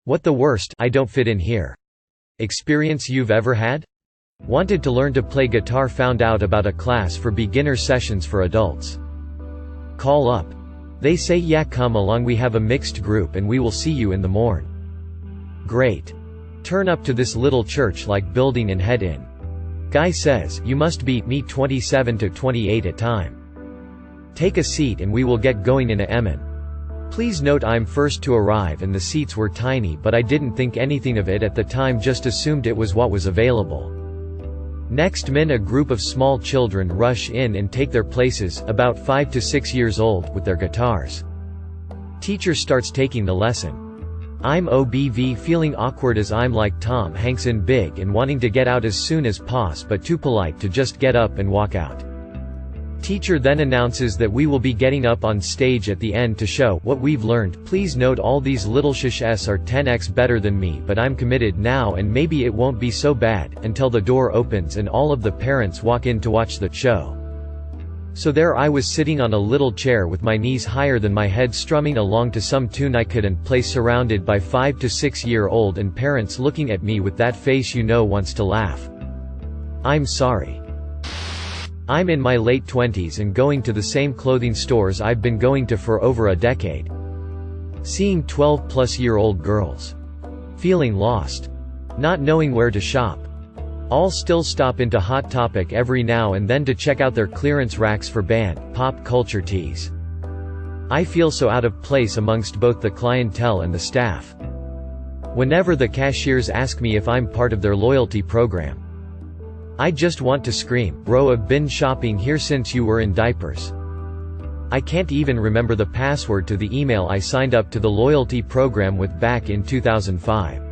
What the worst "I don't fit in here" experience you've ever had? Wanted to learn to play guitar, found out about a class for beginner sessions for adults. Call up. They say yeah, come along, we have a mixed group and we will see you in the morn. Great. Turn up to this little church-like building and head in. Guy says, you must be me 27 to 28 at time. Take a seat and we will get going in a minute. Please note I'm first to arrive and the seats were tiny, but I didn't think anything of it at the time, just assumed it was what was available. Next min a group of small children rush in and take their places, about 5 to 6 years old, with their guitars. Teacher starts taking the lesson. I'm OBV feeling awkward as I'm like Tom Hanks in Big and wanting to get out as soon as pos, but too polite to just get up and walk out. Teacher then announces that we will be getting up on stage at the end to show what we've learned. Please note all these little shishs are 10x better than me, but I'm committed now and maybe it won't be so bad, until the door opens and all of the parents walk in to watch the show. So there I was sitting on a little chair with my knees higher than my head, strumming along to some tune I couldn't play, surrounded by 5 to 6 year old and parents looking at me with that face you know wants to laugh. I'm sorry. I'm in my late 20s and going to the same clothing stores I've been going to for over a decade. Seeing 12-plus-year-old girls. Feeling lost. Not knowing where to shop. I'll still stop into Hot Topic every now and then to check out their clearance racks for band, pop culture tees. I feel so out of place amongst both the clientele and the staff. Whenever the cashiers ask me if I'm part of their loyalty program, I just want to scream, bro, I've been shopping here since you were in diapers. I can't even remember the password to the email I signed up to the loyalty program with back in 2005.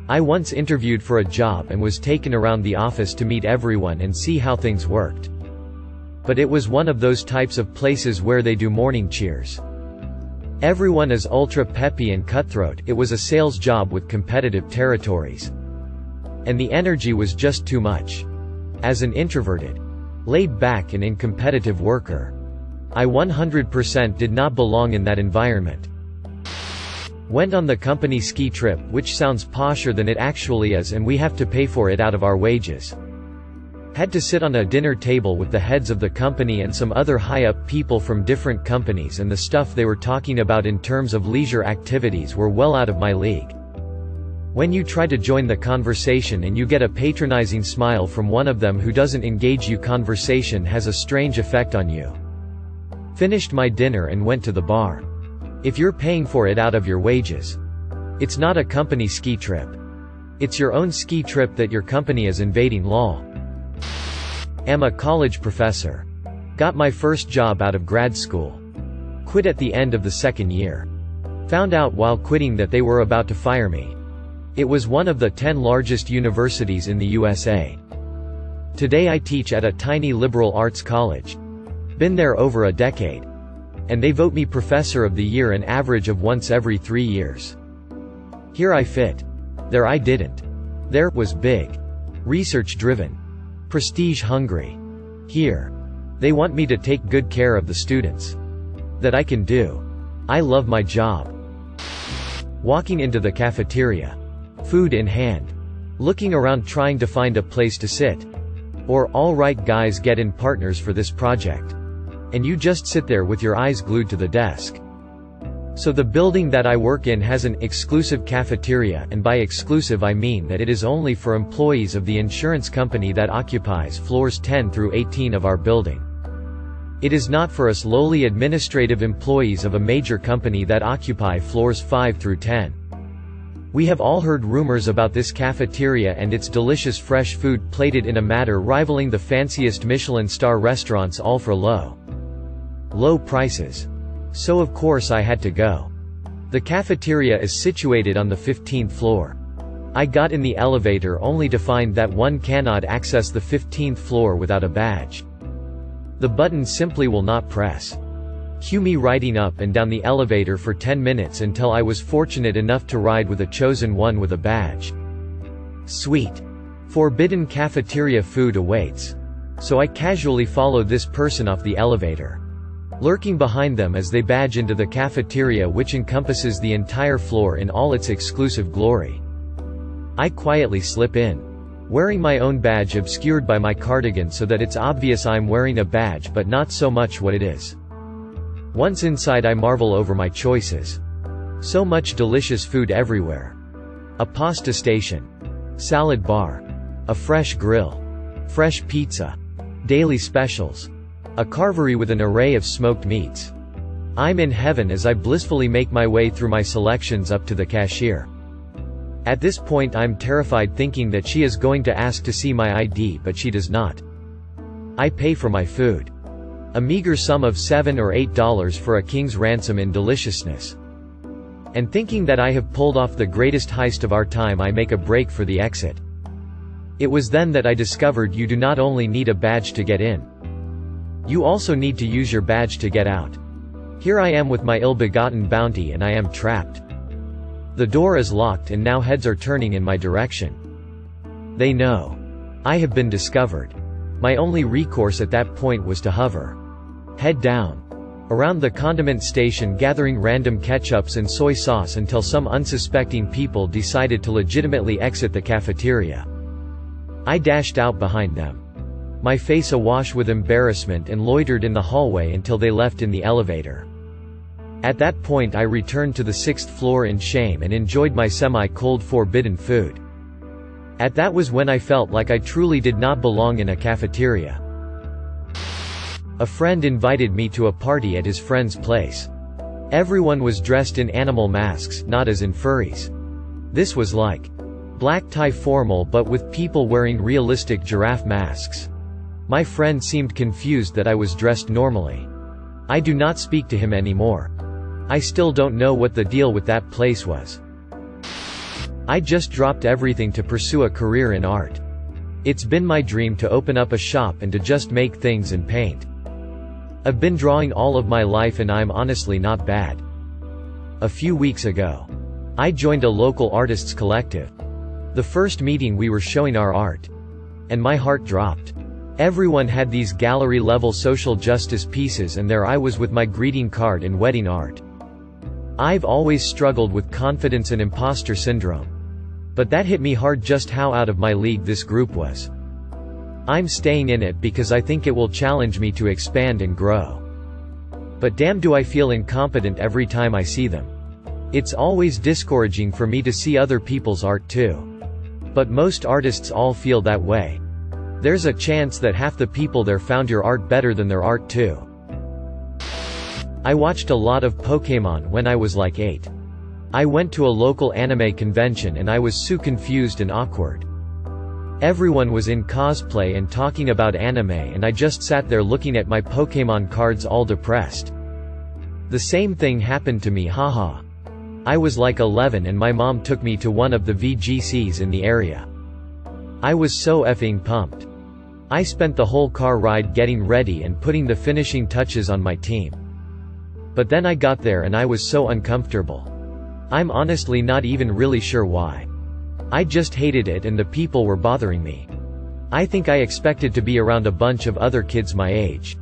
I once interviewed for a job and was taken around the office to meet everyone and see how things worked. But it was one of those types of places where they do morning cheers. Everyone is ultra peppy and cutthroat. It was a sales job with competitive territories. And the energy was just too much. As an introverted, laid-back and incompetitive worker, I 100% did not belong in that environment. Went on the company ski trip, which sounds posher than it actually is, and we have to pay for it out of our wages. Had to sit on a dinner table with the heads of the company and some other high-up people from different companies, and the stuff they were talking about in terms of leisure activities were well out of my league. When you try to join the conversation and you get a patronizing smile from one of them who doesn't engage you, conversation has a strange effect on you. Finished my dinner and went to the bar. If you're paying for it out of your wages, it's not a company ski trip. It's your own ski trip that your company is invading. Lol. Am a college professor. Got my first job out of grad school. Quit at the end of the second year. Found out while quitting that they were about to fire me. It was one of the 10 largest universities in the USA. Today I teach at a tiny liberal arts college. Been there over a decade. And they vote me Professor of the Year an average of once every 3 years. Here I fit. There I didn't. There was big. Research-driven. Prestige-hungry. Here, they want me to take good care of the students. That I can do. I love my job. Walking into the cafeteria. Food in hand. Looking around trying to find a place to sit. Or, all right guys, get in partners for this project. And you just sit there with your eyes glued to the desk. So the building that I work in has an exclusive cafeteria, and by exclusive I mean that it is only for employees of the insurance company that occupies floors 10 through 18 of our building. It is not for us lowly administrative employees of a major company that occupy floors 5 through 10. We have all heard rumors about this cafeteria and its delicious fresh food plated in a manner rivaling the fanciest Michelin star restaurants, all for low prices. So of course I had to go. The cafeteria is situated on the 15th floor. I got in the elevator only to find that one cannot access the 15th floor without a badge. The button simply will not press. Cue me riding up and down the elevator for 10 minutes until I was fortunate enough to ride with a chosen one with a badge. Sweet. Forbidden cafeteria food awaits. So I casually follow this person off the elevator. lurking behind them as they badge into the cafeteria, which encompasses the entire floor in all its exclusive glory. I quietly slip in, wearing my own badge obscured by my cardigan so that it's obvious I'm wearing a badge but not so much what it is. Once inside, I marvel over my choices. So much delicious food everywhere. A pasta station. Salad bar. A fresh grill. Fresh pizza. Daily specials. A carvery with an array of smoked meats. I'm in heaven as I blissfully make my way through my selections up to the cashier. At this point I'm terrified, thinking that she is going to ask to see my ID, but she does not. I pay for my food. A meager sum of $7 or $8 for a king's ransom in deliciousness. And thinking that I have pulled off the greatest heist of our time, I make a break for the exit. It was then that I discovered you do not only need a badge to get in. You also need to use your badge to get out. Here I am with my ill-begotten bounty and I am trapped. The door is locked and now heads are turning in my direction. They know. I have been discovered. My only recourse at that point was to hover. Head down. Around the condiment station, gathering random ketchups and soy sauce until some unsuspecting people decided to legitimately exit the cafeteria. I dashed out behind them, my face awash with embarrassment, and loitered in the hallway until they left in the elevator. At that point I returned to the 6th floor in shame and enjoyed my semi-cold forbidden food. That was when I felt like I truly did not belong in a cafeteria. A friend invited me to a party at his friend's place. Everyone was dressed in animal masks, not as in furries. This was like black tie formal but with people wearing realistic giraffe masks. My friend seemed confused that I was dressed normally. I do not speak to him anymore. I still don't know what the deal with that place was. I just dropped everything to pursue a career in art. It's been my dream to open up a shop and to just make things and paint. I've been drawing all of my life and I'm honestly not bad. A few weeks ago, I joined a local artists collective. The first meeting we were showing our art. And my heart dropped. Everyone had these gallery-level social justice pieces and there I was with my greeting card and wedding art. I've always struggled with confidence and imposter syndrome. But that hit me hard just how out of my league this group was. I'm staying in it because I think it will challenge me to expand and grow. But damn, do I feel incompetent every time I see them. It's always discouraging for me to see other people's art too. But most artists all feel that way. There's a chance that half the people there found your art better than their art too. I watched a lot of Pokémon when I was like 8. I went to a local anime convention and I was so confused and awkward. Everyone was in cosplay and talking about anime and I just sat there looking at my Pokémon cards all depressed. The same thing happened to me, haha. I was like 11 and my mom took me to one of the VGCs in the area. I was so effing pumped. I spent the whole car ride getting ready and putting the finishing touches on my team. But then I got there and I was so uncomfortable. I'm honestly not even really sure why. I just hated it and the people were bothering me. I think I expected to be around a bunch of other kids my age.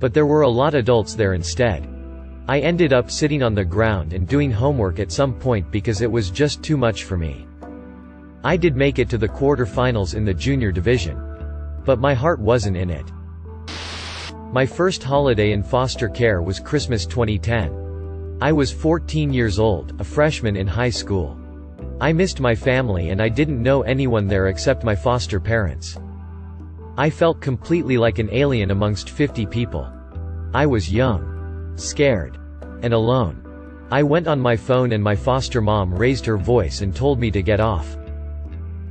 But there were a lot of adults there instead. I ended up sitting on the ground and doing homework at some point because it was just too much for me. I did make it to the quarterfinals in the junior division. But my heart wasn't in it. My first holiday in foster care was Christmas 2010. I was 14 years old, a freshman in high school. I missed my family and I didn't know anyone there except my foster parents. I felt completely like an alien amongst 50 people. I was young, scared, and alone. I went on my phone and my foster mom raised her voice and told me to get off.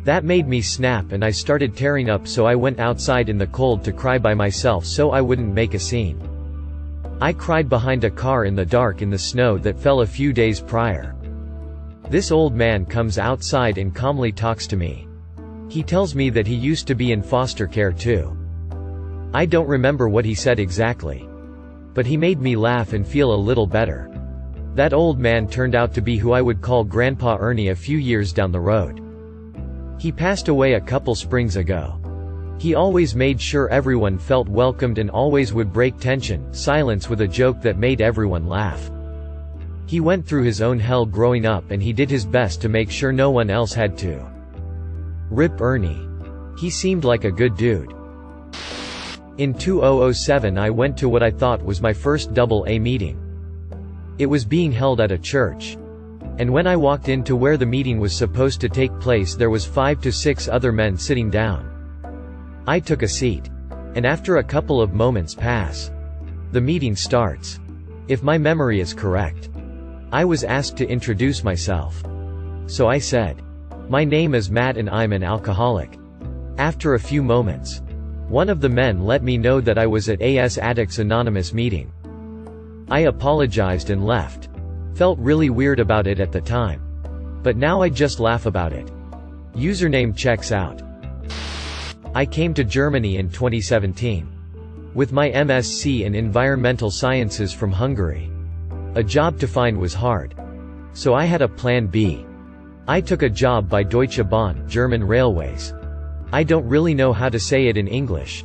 That made me snap and I started tearing up, so I went outside in the cold to cry by myself so I wouldn't make a scene. I cried behind a car in the dark in the snow that fell a few days prior. This old man comes outside and calmly talks to me. He tells me that he used to be in foster care too. I don't remember what he said exactly. But he made me laugh and feel a little better. That old man turned out to be who I would call Grandpa Ernie a few years down the road. He passed away a couple springs ago. He always made sure everyone felt welcomed and always would break silence with a joke that made everyone laugh. He went through his own hell growing up and he did his best to make sure no one else had to. Rip Ernie. He seemed like a good dude. In 2007 I went to what I thought was my first AA meeting. It was being held at a church. And when I walked into where the meeting was supposed to take place, there was 5 to 6 other men sitting down. I took a seat. And after a couple of moments pass, the meeting starts. If my memory is correct, I was asked to introduce myself. So I said, "My name is Matt and I'm an alcoholic." After a few moments, one of the men let me know that I was at AS Addicts Anonymous meeting. I apologized and left. Felt really weird about it at the time. But now I just laugh about it. Username checks out. I came to Germany in 2017. With my MSc in Environmental Sciences from Hungary. A job to find was hard. So I had a plan B. I took a job by Deutsche Bahn, German Railways. I don't really know how to say it in English.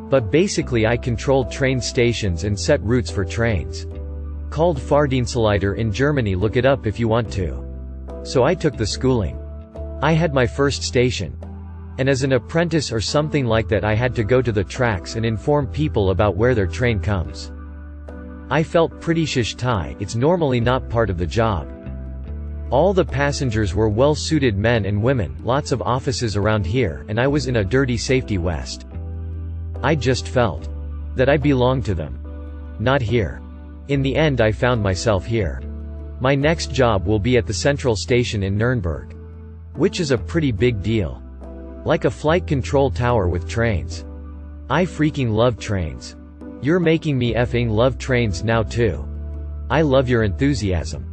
But basically I controlled train stations and set routes for trains. Called Fahrdienstleiter in Germany, look it up if you want to. So I took the schooling. I had my first station. And as an apprentice or something like that I had to go to the tracks and inform people about where their train comes. I felt pretty shy, it's normally not part of the job. All the passengers were well-suited men and women, lots of offices around here, and I was in a dirty safety vest. I just felt that I belonged to them. Not here. In the end I found myself here. My next job will be at the Central Station in Nuremberg. Which is a pretty big deal. Like a flight control tower with trains. I freaking love trains. You're making me effing love trains now too. I love your enthusiasm.